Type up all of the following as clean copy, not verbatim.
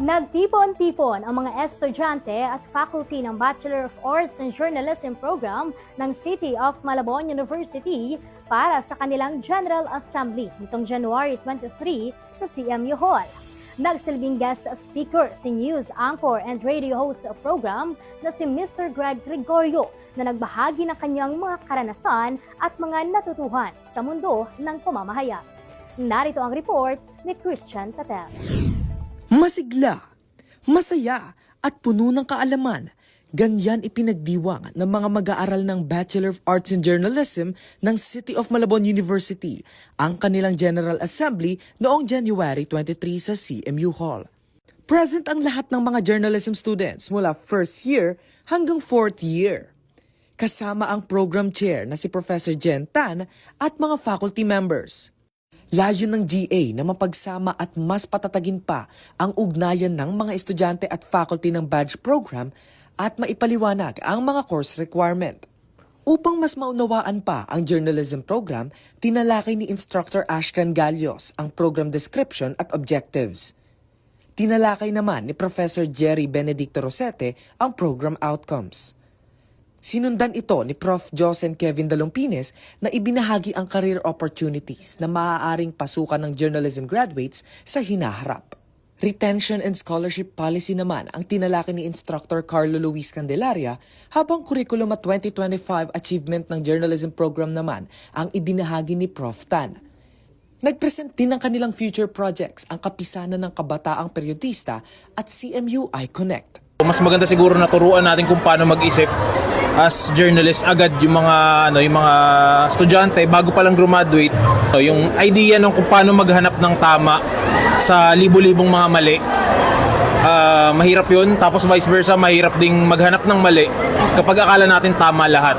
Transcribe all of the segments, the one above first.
Nagtipon-tipon ang mga estudyante at faculty ng Bachelor of Arts in Journalism program ng City of Malabon University para sa kanilang General Assembly nitong January 23 sa CMU Hall. Nagsilbing guest speaker si news anchor and radio host of program na si Mr. Greg Gregorio na nagbahagi ng kanyang mga karanasan at mga natutuhan sa mundo ng pamamahayag. Narito ang report ni Christian Patel. Masigla, masaya at puno ng kaalaman, ganyan ipinagdiwang ng mga mag-aaral ng Bachelor of Arts in Journalism ng City of Malabon University ang kanilang General Assembly noong January 23 sa CMU Hall. Present ang lahat ng mga journalism students mula first year hanggang fourth year. Kasama ang program chair na si Professor Jen Tan at mga faculty members. Layo ng GA na mapagsama at mas patatagin pa ang ugnayan ng mga estudyante at faculty ng badge program at maipaliwanag ang mga course requirement. Upang mas maunawaan pa ang journalism program, tinalakay ni Instructor Ashkan Galios ang program description at objectives. Tinalakay naman ni Professor Jerry Benedicto Rosete ang program outcomes. Sinundan ito ni Prof. Josen Kevin Dalumpines na ibinahagi ang career opportunities na maaaring pasukan ng journalism graduates sa hinaharap. Retention and scholarship policy naman ang tinalaki ni Instructor Carlo Luis Candelaria, habang curriculum at 2025 achievement ng journalism program naman ang ibinahagi ni Prof. Tan. Nagpresent din ng kanilang future projects ang Kapisanan ng Kabataang Periodista at CMU iConnect. Mas maganda siguro na turuan natin kung paano mag-isip as journalist agad yung mga estudyante bago pa lang graduate. So, yung idea ng kung paano maghanap ng tama sa libo-libong mga mali, mahirap yun. Tapos vice versa, mahirap ding maghanap ng mali kapag akala natin tama lahat.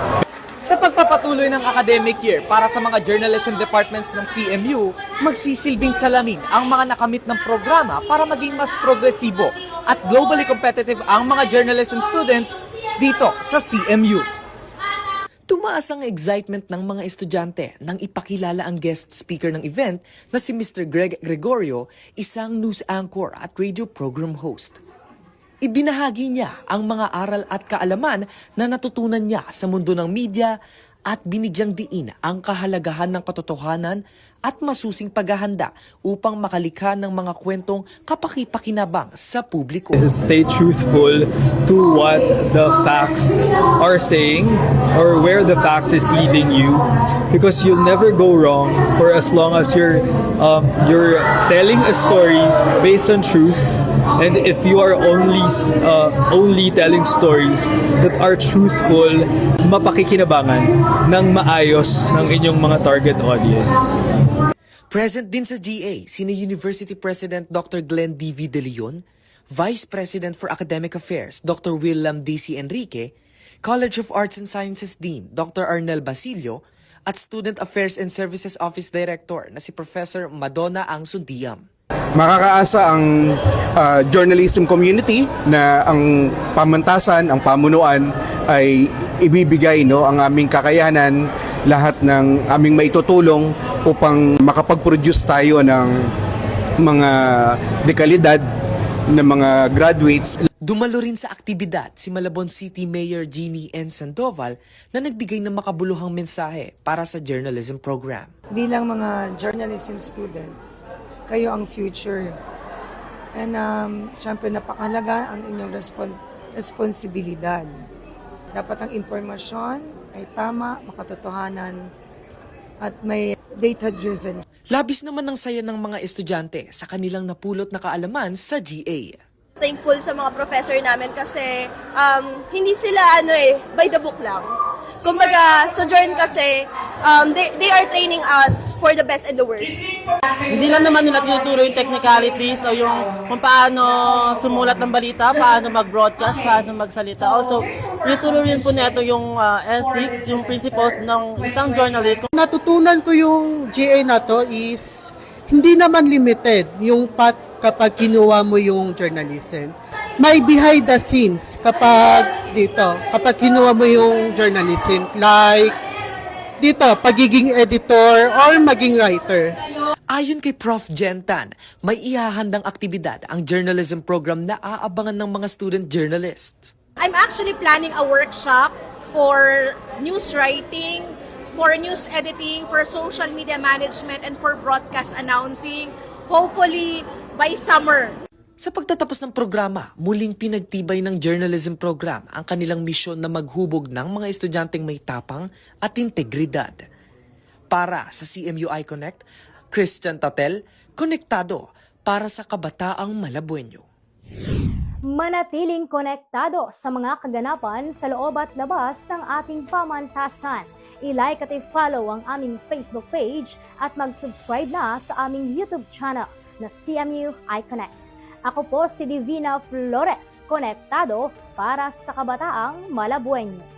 Sa pagpapatuloy ng academic year para sa mga journalism departments ng CMU, magsisilbing salamin ang mga nakamit ng programa para maging mas progresibo at globally competitive ang mga journalism students dito sa CMU. Tumaas ang excitement ng mga estudyante nang ipakilala ang guest speaker ng event na si Mr. Greg Gregorio, isang news anchor at radio program host. Ibinahagi niya ang mga aral at kaalaman na natutunan niya sa mundo ng media at binigyang diin ang kahalagahan ng katotohanan at masusing paghahanda upang makalikha ng mga kwentong kapaki-pakinabang sa publiko. Stay truthful to what the facts are saying or where the facts is leading you, because you'll never go wrong for as long as you're telling a story based on truth. And if you are only telling stories that are truthful, mapakikinabangan ng maayos ng inyong mga target audience. Present din sa GA, sina University President Dr. Glenn D.V. De Leon, Vice President for Academic Affairs Dr. William D.C. Enrique, College of Arts and Sciences Dean Dr. Arnel Basilio, at Student Affairs and Services Office Director na si Professor Madonna Ang Sundiam. Makakaasa ang journalism community na ang pamantasan, ang pamunuan ay ibibigay ang aming kakayanan, lahat ng aming maitutulong upang makapag-produce tayo ng mga dekalidad na mga graduates. Dumalo rin sa aktibidad si Malabon City Mayor Jeannie N. Sandoval na nagbigay ng makabuluhang mensahe para sa journalism program. Bilang mga journalism students, kayo ang future. And syempre napakahalaga ang inyong responsibilidad. Dapat ang impormasyon ay tama, makatotohanan, at may data-driven. Labis naman ang saya ng mga estudyante sa kanilang napulot na kaalaman sa GA. Thankful sa mga professor namin kasi hindi sila by the book lang. Kumbaga, sa Journ kasi, they are training us for the best and the worst. Hindi lang naman nila tinuturo yung technicalities o yung kung paano sumulat ng balita, paano mag-broadcast, paano magsalita. Also, tinuturo rin po neto yung ethics, yung principles ng isang journalist. Natutunan ko yung GA na to is hindi naman limited yung kapag kinuha mo yung journalism. May behind the scenes kapag kinuha mo yung journalism. Like dito, pagiging editor or maging writer. Ayon kay Prof. Jentan, may ihahandang aktibidad ang journalism program na aabangan ng mga student journalists. I'm actually planning a workshop for news writing, for news editing, for social media management, and for broadcast announcing, hopefully by summer. Sa pagtatapos ng programa, muling pinagtibay ng journalism program ang kanilang misyon na maghubog ng mga estudyanteng may tapang at integridad. Para sa CMU iConnect, Christian Tatel, konektado para sa kabataang Malabueño. Manatiling konektado sa mga kaganapan sa loob at labas ng ating pamantasan. I-like at i-follow ang aming Facebook page at mag-subscribe na sa aming YouTube channel na CMU iConnect. Ako po si Divina Flores, konektado para sa kabataang Malabueño.